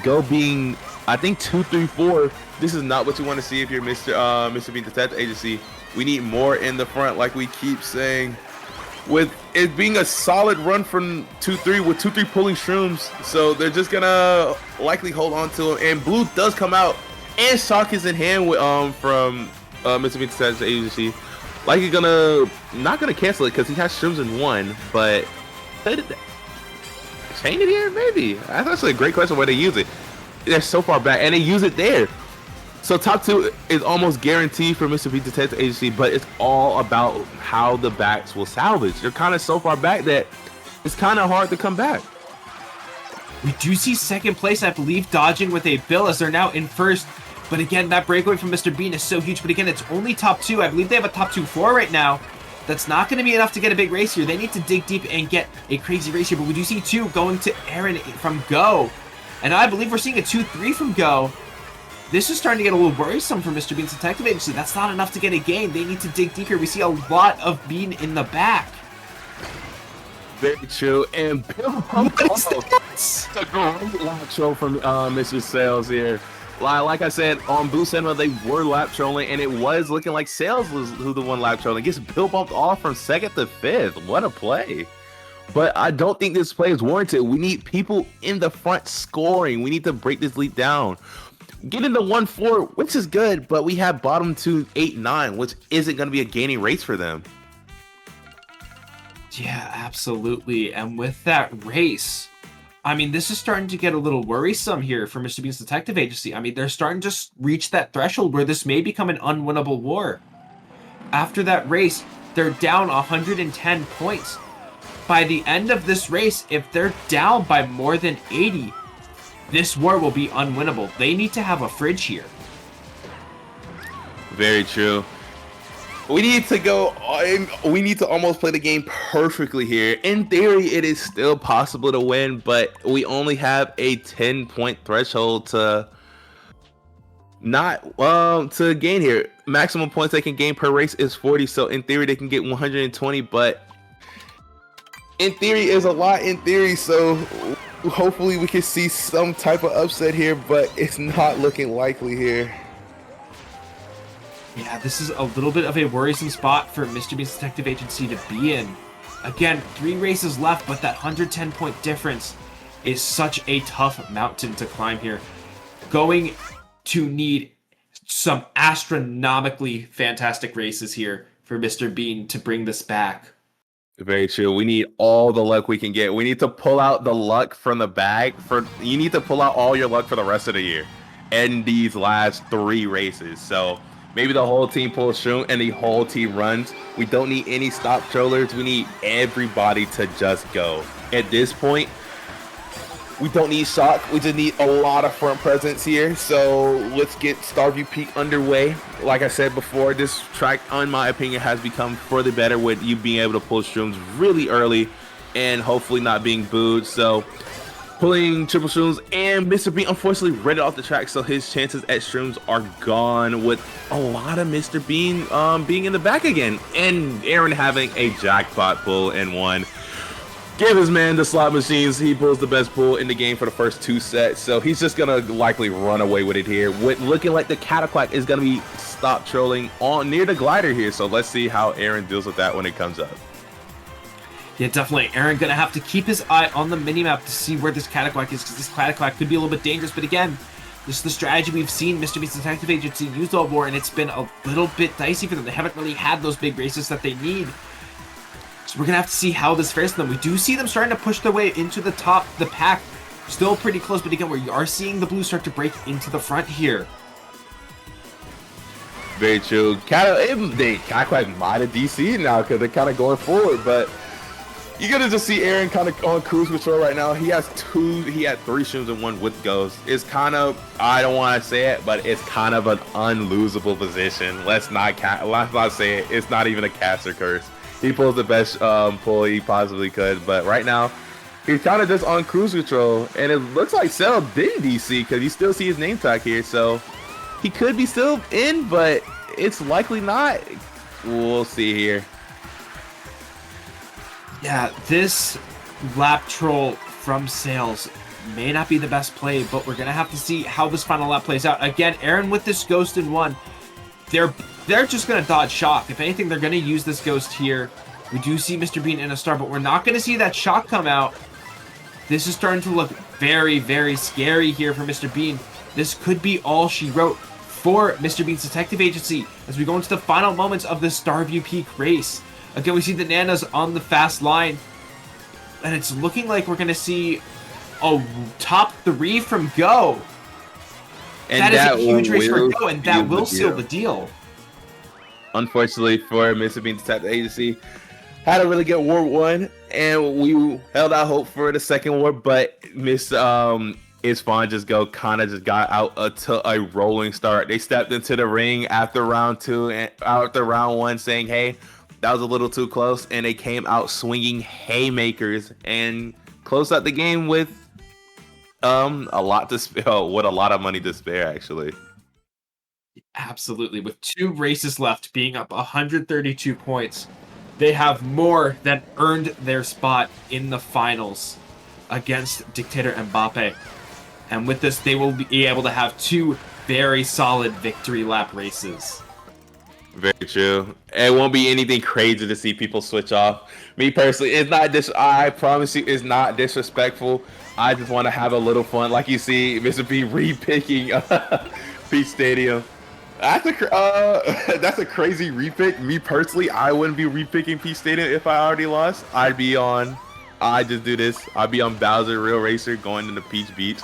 Go being, I think 2, 3, 4. This is not what you want to see if you're Mr. Bean Detective Agency. We need more in the front, like we keep saying. With it being a solid run from 2-3 with 2-3 pulling shrooms, so they're just gonna likely hold on to him. And Blue does come out, and Shock is in hand with from Mr. Bean Detective Agency. Like he's not gonna cancel it because he has shrooms in one, but chain it here maybe. That's actually a great question where they use it. They're so far back, and they use it there. So top 2 is almost guaranteed for Mr. Bean Detective Agency, but it's all about how the backs will salvage. They're kind of so far back that it's kind of hard to come back. We do see second place, I believe, dodging with a Bill as they're now in first. But again, that breakaway from Mr. Bean is so huge. But again, it's only top 2. I believe they have a top 2-4 right now. That's not going to be enough to get a big race here. They need to dig deep and get a crazy race here. But we do see 2 going to Aaron from Go. And I believe we're seeing a 2-3 from Go. This is starting to get a little worrisome for Mr. Bean's Detective Agency. That's not enough to get a gain. They need to dig deeper. We see a lot of Bean in the back. Very true. And Bill it's a great lap show from Mr. Sales here. Like I said, on Boo Cinema, they were lap trolling, and it was looking like Sales was who the one lap trolling. Gets Bill bumped off from 2nd to 5th. What a play. But I don't think this play is warranted. We need people in the front scoring. We need to break this lead down. Get into 1-4, which is good, but we have bottom 2, 8-9, which isn't going to be a gaining race for them. Yeah, absolutely. And with that race, I mean, this is starting to get a little worrisome here for Mr. Bean's Detective Agency. I mean, they're starting to reach that threshold where this may become an unwinnable war. After that race, they're down 110 points. By the end of this race, if they're down by more than 80, this war will be unwinnable. They need to have a fridge here. Very true. We need to almost play the game perfectly here. In theory, it is still possible to win, but we only have a 10-point threshold to gain here. Maximum points they can gain per race is 40, so in theory they can get 120, but in theory is a lot in theory, so hopefully we can see some type of upset here, but it's not looking likely here. Yeah, this is a little bit of a worrisome spot for Mr. Bean's Detective Agency to be in. Again, 3 races left, but that 110-point difference is such a tough mountain to climb here. Going to need some astronomically fantastic races here for Mr. Bean to bring this back. Very true. We need all the luck we can get. We need to pull out the luck from the bag. You need to pull out all your luck for the rest of the year in these last 3 races. So maybe the whole team pulls through and the whole team runs. We don't need any stop trollers. We need everybody to just go. At this point, we don't need shock. We just need a lot of front presence here. So let's get Starview Peak underway. Like I said before, this track, in my opinion, has become further better with you being able to pull shrooms really early and hopefully not being booed. So pulling triple shrooms, and Mr. Bean unfortunately read it off the track, so his chances at shrooms are gone, with a lot of Mr. Bean being in the back again, and Aaron having a jackpot pull in one. Give his man the slot machines. He pulls the best pull in the game for the first 2 sets, so he's just gonna likely run away with it here, with looking like the Cataquack is gonna be stop trolling on near the glider here. So let's see how Aaron deals with that when it comes up. Yeah, definitely. Aaron gonna have to keep his eye on the minimap to see where this Cataquack is, because this Cataquack could be a little bit dangerous. But again, this is the strategy we've seen Mr. Beast's Detective Agency use all war, and it's been a little bit dicey for them. They haven't really had those big races that they need. So we're gonna have to see how this fares to them. We do see them starting to push their way into the top, the pack. Still pretty close, but again, we are seeing the blue start to break into the front here. Very true. Cataquack might have DC'd now because they're kind of going forward, but you're gonna just see Aaron kind of on cruise control right now. He had 3 shrooms and 1 with ghost. It's kind of, I don't want to say it, but it's kind of an unlosable position. Let's not say it. It's not even a caster curse. He pulls the best pull he possibly could, but right now he's kind of just on cruise control, and it looks like Cell didn't DC because you still see his name tag here, so he could be still in, but it's likely not. We'll see here. Yeah, this lap troll from Sales may not be the best play, but we're gonna have to see how this final lap plays out. Again, Aaron with this ghost in 1, they're just gonna dodge shock. If anything, they're gonna use this ghost here. We do see Mr. Bean in a star, but we're not gonna see that shock come out. This is starting to look very, very scary here for Mr. Bean. This could be all she wrote for Mr. Bean's Detective Agency as we go into the final moments of the Starview Peak race. Again, we see the Nanas on the fast line, and it's looking like we're going to see a top 3 from Go. And that is a huge race for Go, and that will seal the deal. Unfortunately for Mr. Bean's Detective Agency, had a really good War 1, and we held out hope for the second war, but Isfan just got out to a rolling start. They stepped into the ring after round 2 and after round 1 saying, hey, that was a little too close, and they came out swinging haymakers and closed out the game with a lot of money to spare, actually. Absolutely. With 2 races left, being up 132 points, they have more than earned their spot in the finals against Dictator Mbappe. And with this, they will be able to have 2 very solid victory lap races. Very true. It won't be anything crazy to see people switch off. Me personally, it's not I promise you, it's not disrespectful. I just want to have a little fun, like you see Mr. B re-picking Peach Stadium. That's a crazy repick. Me personally, I wouldn't be re-picking Peach Stadium if I already lost. I just do this. I'd be on Bowser Real Racer going into Peach Beach.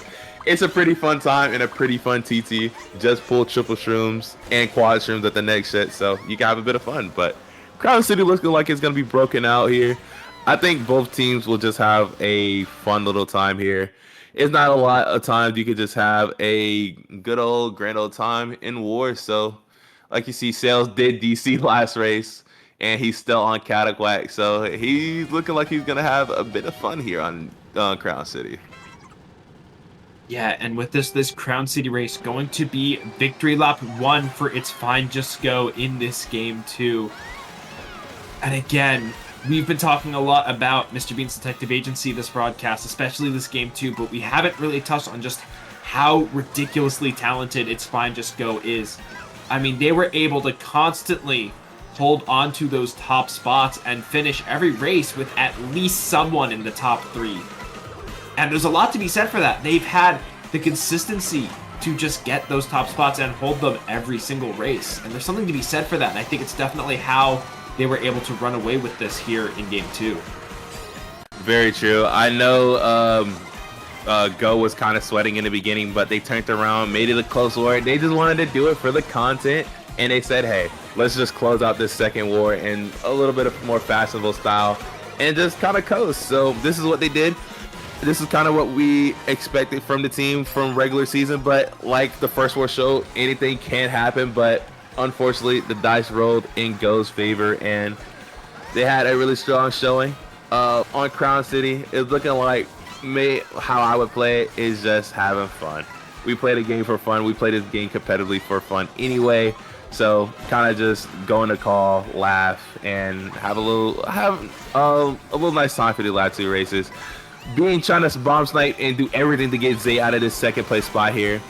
It's a pretty fun time and a pretty fun TT. Just pull triple shrooms and quad shrooms at the next set, so you can have a bit of fun. But Crown City looking like it's going to be broken out here. I think both teams will just have a fun little time here. It's not a lot of times you could just have a good old grand old time in war. So like you see, Sales did DC last race, and he's still on Cataquack. So he's looking like he's going to have a bit of fun here on Crown City. Yeah, and with this Crown City race going to be victory lap 1 for It's Fine Just Go in this game too. And again, we've been talking a lot about Mr. Bean's Detective Agency this broadcast, especially this game too, but we haven't really touched on just how ridiculously talented It's Fine Just Go is. I mean, they were able to constantly hold on to those top spots and finish every race with at least someone in the top 3. And there's a lot to be said for that. They've had the consistency to just get those top spots and hold them every single race. And there's something to be said for that. And I think it's definitely how they were able to run away with this here in game 2. Very true. I know Go was kind of sweating in the beginning, but they turned around, made it a close war. They just wanted to do it for the content, and they said, hey, let's just close out this second war in a little bit of more fashionable style and just kind of coast. So this is what they did. This is kind of what we expected from the team from regular season, but like the first war showed, anything can happen, but unfortunately the dice rolled in Go's favor, and they had a really strong showing on Crown City. It's looking like how I would play it is just having fun. We play the game for fun. We play this game competitively for fun anyway. So kind of just go in the call, laugh, and have a little nice time for the last 2 races. Being trying to bomb snipe and do everything to get Zay out of this second place spot here.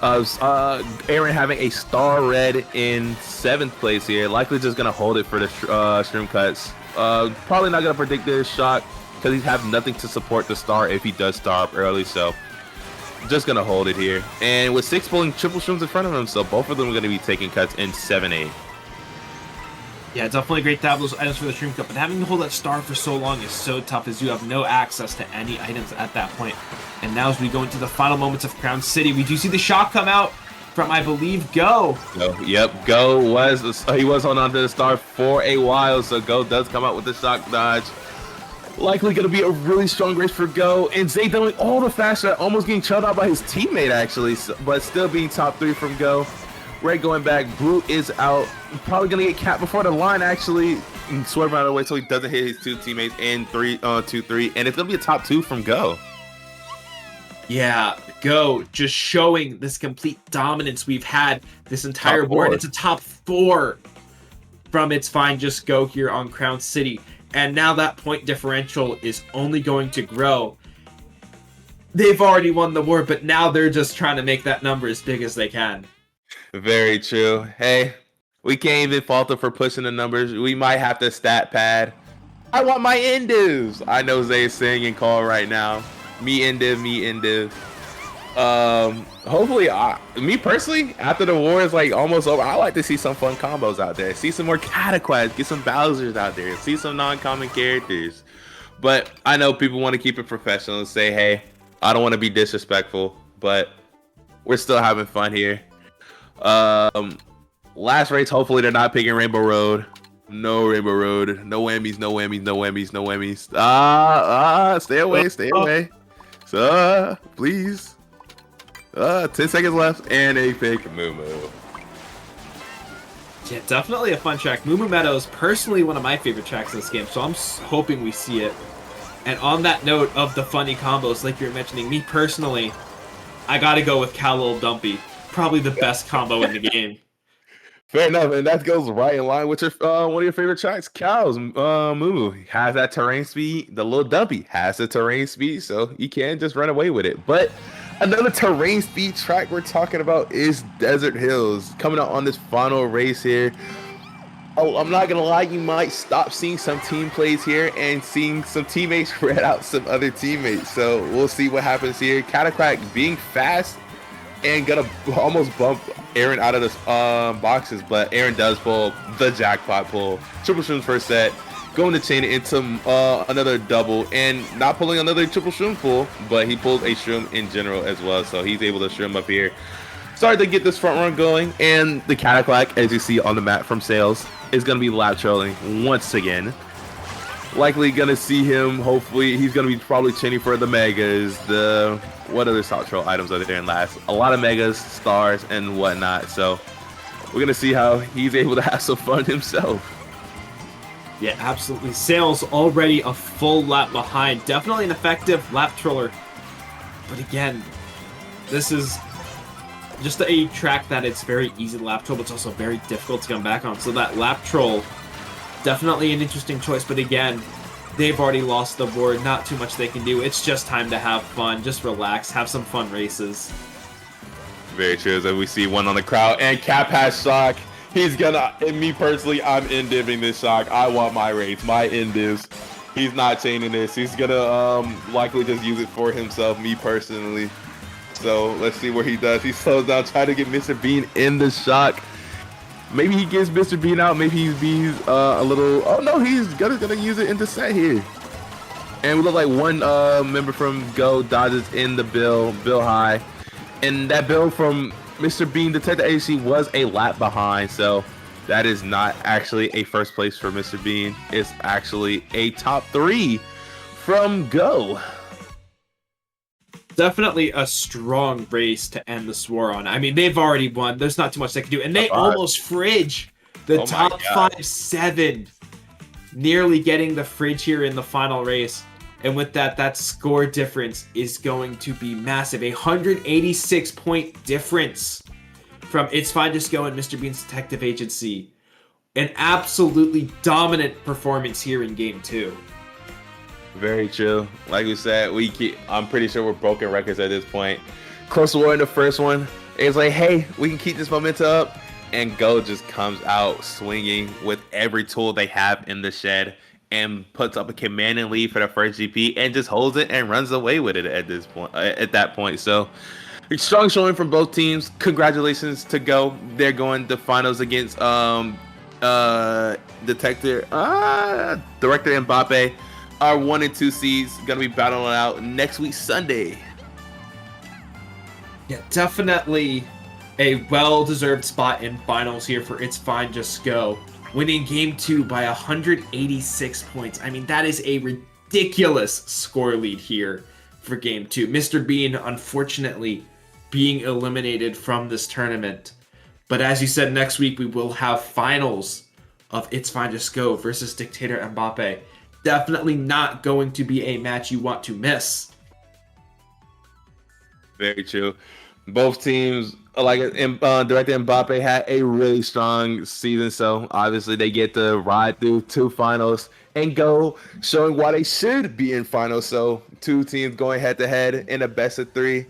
Aaron having a star red in 7th place here, likely just gonna hold it for the stream cuts. Probably not gonna predict this shock because he have nothing to support the star if he does star up early. So just gonna hold it here, and with 6 pulling triple shrooms in front of him, so both of them are gonna be taking cuts in 7-8. Yeah, definitely great to have those items for the Stream Cup, but having to hold that star for so long is so tough as you have no access to any items at that point. And now as we go into the final moments of Crown City, we do see the shock come out from, I believe, Go. Yep, Go was holding on to the star for a while, so Go does come out with the shock dodge. Likely going to be a really strong race for Go, and Zay doing all the faster, almost getting trailed out by his teammate actually, but still being top 3 from Go. Red going back, Blue is out, probably going to get capped before the line actually, and swerve out of the way so he doesn't hit his 2 teammates in 2-3, and it's going to be a top 2 from Go. Yeah, Go just showing this complete dominance we've had this entire war, and it's a top 4 from It's Fine Just Go here on Crown City. And now that point differential is only going to grow. They've already won the war, but now they're just trying to make that number as big as they can. Very true. Hey, we can't even fault them for pushing the numbers. We might have to stat pad. I want my Indivs. I know Zay is saying in call right now. Me Indiv. Hopefully, me personally, after the war is like almost over, I like to see some fun combos out there. See some more Cataclysms, get some Bowsers out there, see some non-common characters. But I know people want to keep it professional and say, hey, I don't want to be disrespectful, but we're still having fun here. Last race, hopefully they're not picking Rainbow Road. No Rainbow Road. No whammies, no whammies, no whammies, no whammies. Stay away. So, please. 10 seconds left, and a pick Moo Moo. Yeah, definitely a fun track. Moo Moo Meadow is personally one of my favorite tracks in this game, so I'm hoping we see it. And on that note of the funny combos, like you were mentioning, me personally, I gotta go with Cow Little Dumpy. Probably the best combo in the game. Fair enough, and that goes right in line with your one of your favorite tracks, Cows. Moo Moo has that terrain speed. The Little Dumpy has the terrain speed, so you can't just run away with it. But another terrain speed track we're talking about is Desert Hills, coming out on this final race here. Oh, I'm not gonna lie, you might stop seeing some team plays here and seeing some teammates red out some other teammates. So we'll see what happens here. Catacrack being fast and gonna almost bump Aaron out of the boxes, but Aaron does pull the jackpot pull. Triple shrooms first set, going to chain it into another double, and not pulling another triple shroom pull, but he pulls a shroom in general as well, so he's able to shroom up here. Started to get this front run going, and the Cataclack, as you see on the map from Sales, is going to be lap trolling once again. Likely going to see him, hopefully, he's going to be probably chaining for the Megas, what other top troll items are there in last? A lot of Megas, stars, and whatnot, so we're going to see how he's able to have some fun himself. Yeah, absolutely. Sales already a full lap behind. Definitely an effective lap troller. But again, this is just a track that it's very easy to lap troll, but it's also very difficult to come back on. So that lap troll, definitely an interesting choice. But again, they've already lost the board. Not too much they can do. It's just time to have fun. Just relax. Have some fun races. Very true. So we see one on the crowd. And Cap has shock. He's gonna, and me personally, I'm indiving this shock. I want my race, my indivs. He's not chaining this. He's gonna likely just use it for himself, me personally. So let's see what he does. He slows down, trying to get Mr. Bean in the shock. Maybe he gets Mr. Bean out. Maybe he's a little. Oh no, he's gonna use it into set here. And we look like one member from Go dodges in the Bill high, and that Bill from Mr. Bean Detective Agency was a lap behind, so that is not actually a first place for Mr. Bean. It's actually a top 3 from Go. Definitely a strong race to end this war on. I mean, they've already won. There's not too much they can do. And they almost fridge the top 5-7, nearly getting the fridge here in the final race. And with that, that score difference is going to be massive. A 186-point difference from It's Fine Just Go and Mr. Bean's Detective Agency. An absolutely dominant performance here in Game 2. Very true. Like we said, I'm pretty sure we're broken records at this point. Close war in the first one. It's like, hey, we can keep this momentum up. And Go just comes out swinging with every tool they have in the shed and puts up a commanding lead for the first GP and just holds it and runs away with it at this point. At that point, so strong showing from both teams. Congratulations to Go. They're going to finals against Director Mbappe. Our 1 and 2 seeds gonna be battling out next week Sunday. Yeah, definitely a well-deserved spot in finals here for It's Fine Just Go, winning Game 2 by 186 points. I mean, that is a ridiculous score lead here for Game 2. Mr. Bean, unfortunately, being eliminated from this tournament. But as you said, next week we will have finals of It's Fine Just Go versus Dictator Mbappe. Definitely not going to be a match you want to miss. Very true. Both teams, like Director Mbappe, had a really strong season, so obviously they get to ride through 2 finals and Go showing why they should be in finals. So 2 teams going head to head in a best of 3.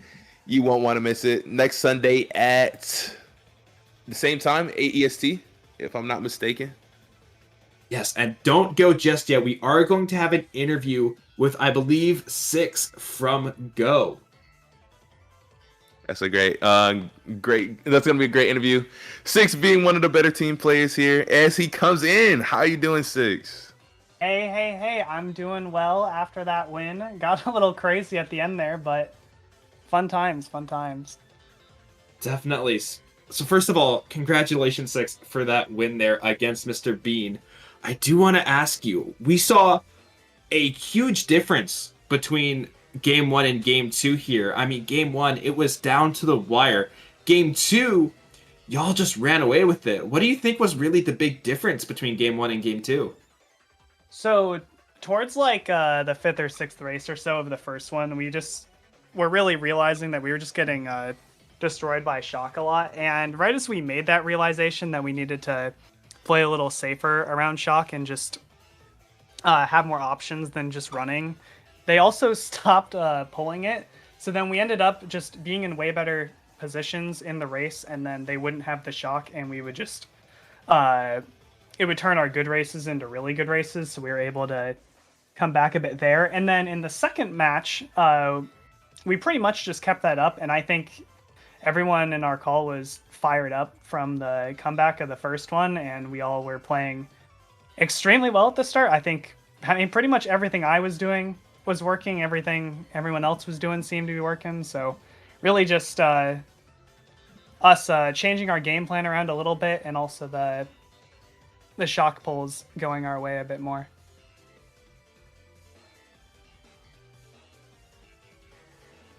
You won't want to miss it. Next Sunday at the same time, 8 EST, if I'm not mistaken. Yes, and don't go just yet. We are going to have an interview with, I believe, 6 from Go. That's a great. That's gonna be a great interview. 6 being one of the better team players here as he comes in. How you doing, 6? Hey! I'm doing well after that win. Got a little crazy at the end there, but fun times. Definitely. So first of all, congratulations, 6, for that win there against Mr. Bean. I do want to ask you, we saw a huge difference between Game 1 and Game 2 here. I mean, Game 1, it was down to the wire. Game 2, y'all just ran away with it. What do you think was really the big difference between Game 1 and Game 2? So, towards like the 5th or 6th race or so of the first one, we just were really realizing that we were just getting destroyed by shock a lot. And right as we made that realization that we needed to play a little safer around shock and just have more options than just running, they also stopped pulling it. So then we ended up just being in way better positions in the race, and then they wouldn't have the shock, and we would just it would turn our good races into really good races. So we were able to come back a bit there. And then in the second match, we pretty much just kept that up, and I think everyone in our call was fired up from the comeback of the first one, and we all were playing extremely well at the start. I mean, pretty much everything I was doing was working. Everything everyone else was doing seemed to be working. So really just us changing our game plan around a little bit, and also the shock pulls going our way a bit more.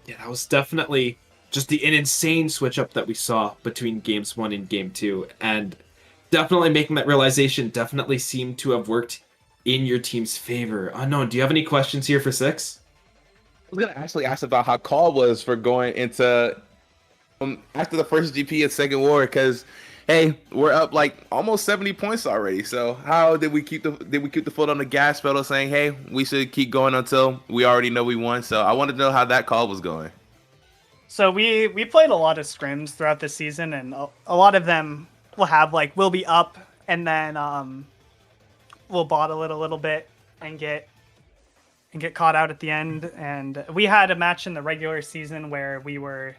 Yeah, that was definitely just an insane switch up that we saw between Games 1 and Game 2. And definitely making that realization definitely seemed to have worked in your team's favor. Unknown, do you have any questions here for 6? I was gonna actually ask about how call was for going into after the first GP and second war, because hey, we're up like almost 70 points already. So how did we keep the foot on the gas pedal, saying, hey, we should keep going until we already know we won? So I wanted to know how that call was going. So we played a lot of scrims throughout the season, and a lot of them will have like, we'll be up and then we'll bottle it a little bit and get caught out at the end. And we had a match in the regular season where we were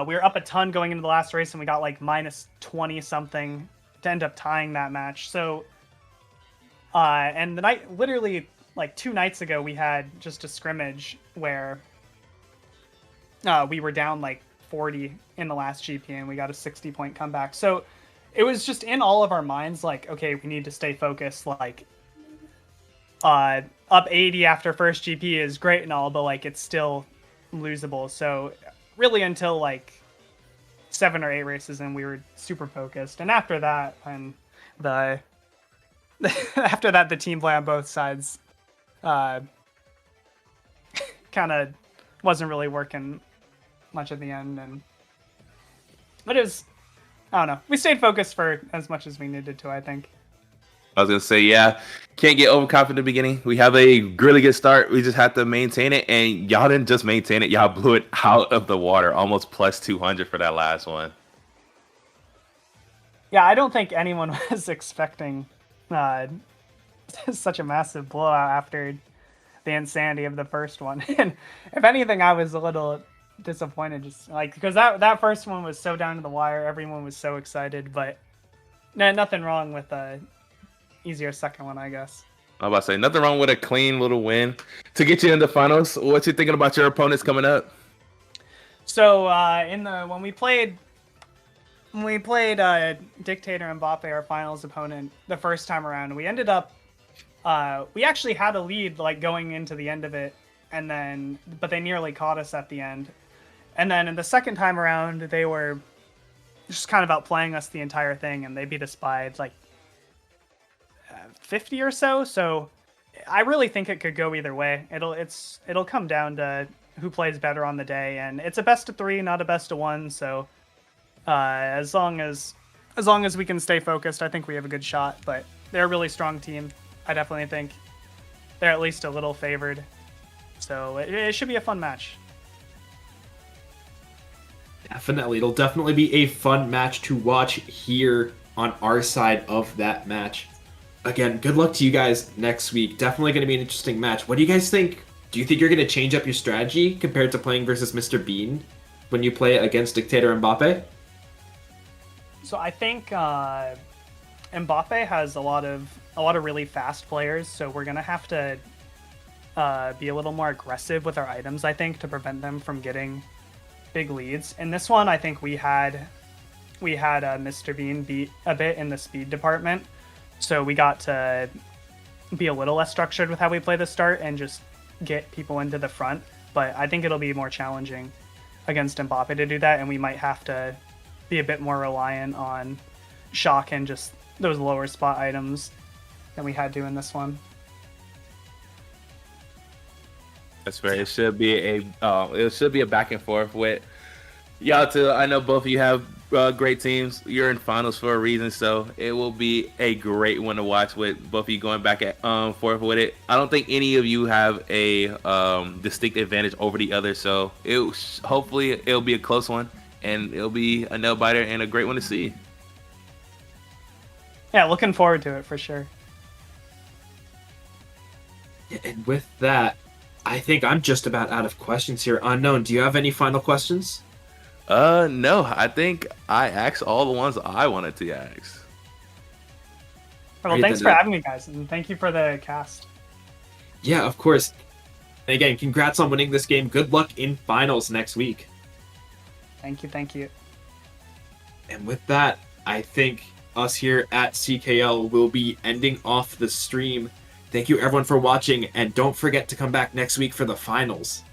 we were up a ton going into the last race, and we got like minus 20 something to end up tying that match. So, and the night, literally like 2 nights ago, we had just a scrimmage where we were down like 40 in the last GP, and we got a 60-point comeback. So it was just in all of our minds, like, okay, we need to stay focused. Like, up 80 after first GP is great and all, but like it's still losable. So really until like 7 or 8 races in, we were super focused. And after that, and the after that, the team play on both sides kind of wasn't really working much at the end. But it was, I don't know. We stayed focused for as much as we needed to, I think. I was going to say, yeah, can't get overconfident in the beginning. We have a really good start. We just have to maintain it. And y'all didn't just maintain it. Y'all blew it out of the water, almost plus 200 for that last one. Yeah, I don't think anyone was expecting such a massive blowout after the insanity of the first one. And if anything, I was a little disappointed, just like because that first one was so down to the wire. Everyone was so excited, but nothing wrong with easier second one, I guess. I'm about to say, nothing wrong with a clean little win to get you in the finals. What you thinking about your opponents coming up? So when we played Dictator and Mbappe, our finals opponent, the first time around, we ended up we actually had a lead like going into the end of it, but they nearly caught us at the end. And then in the second time around, they were just kind of outplaying us the entire thing, and they beat us by like 50 or so. So I really think it could go either way. It'll come down to who plays better on the day, and it's a best of 3, not a best of 1. So as long as we can stay focused, I think we have a good shot. But they're a really strong team. I definitely think they're at least a little favored. So it should be a fun match. Definitely. It'll definitely be a fun match to watch here on our side of that match. Again, good luck to you guys next week. Definitely going to be an interesting match. What do you guys think? Do you think you're going to change up your strategy compared to playing versus Mr. Bean when you play against Dictator Mbappe? So I think Mbappe has a lot of really fast players, so we're going to have to be a little more aggressive with our items, I think, to prevent them from getting big leads. In this one, I think we had Mr. Bean beat a bit in the speed department. So we got to be a little less structured with how we play the start and just get people into the front. But I think it'll be more challenging against Mbappe to do that, and we might have to be a bit more reliant on shock and just those lower spot items than we had to in this one. That's fair. It should be a back and forth with y'all too. I know both of you have great teams. You're in finals for a reason, so it will be a great one to watch with both of you going back at forth with it. I don't think any of you have a distinct advantage over the other, so hopefully it'll be a close one, and it'll be a nail biter and a great one to see. Yeah, looking forward to it for sure. And with that, I think I'm just about out of questions here. Unknown, do you have any final questions? No, I think I asked all the ones I wanted to ask. Well, thanks for having me, guys, and thank you for the cast. Yeah, of course. And again, congrats on winning this game. Good luck in finals next week. Thank you. And with that, I think us here at CKL will be ending off the stream. Thank you everyone for watching, and don't forget to come back next week for the finals.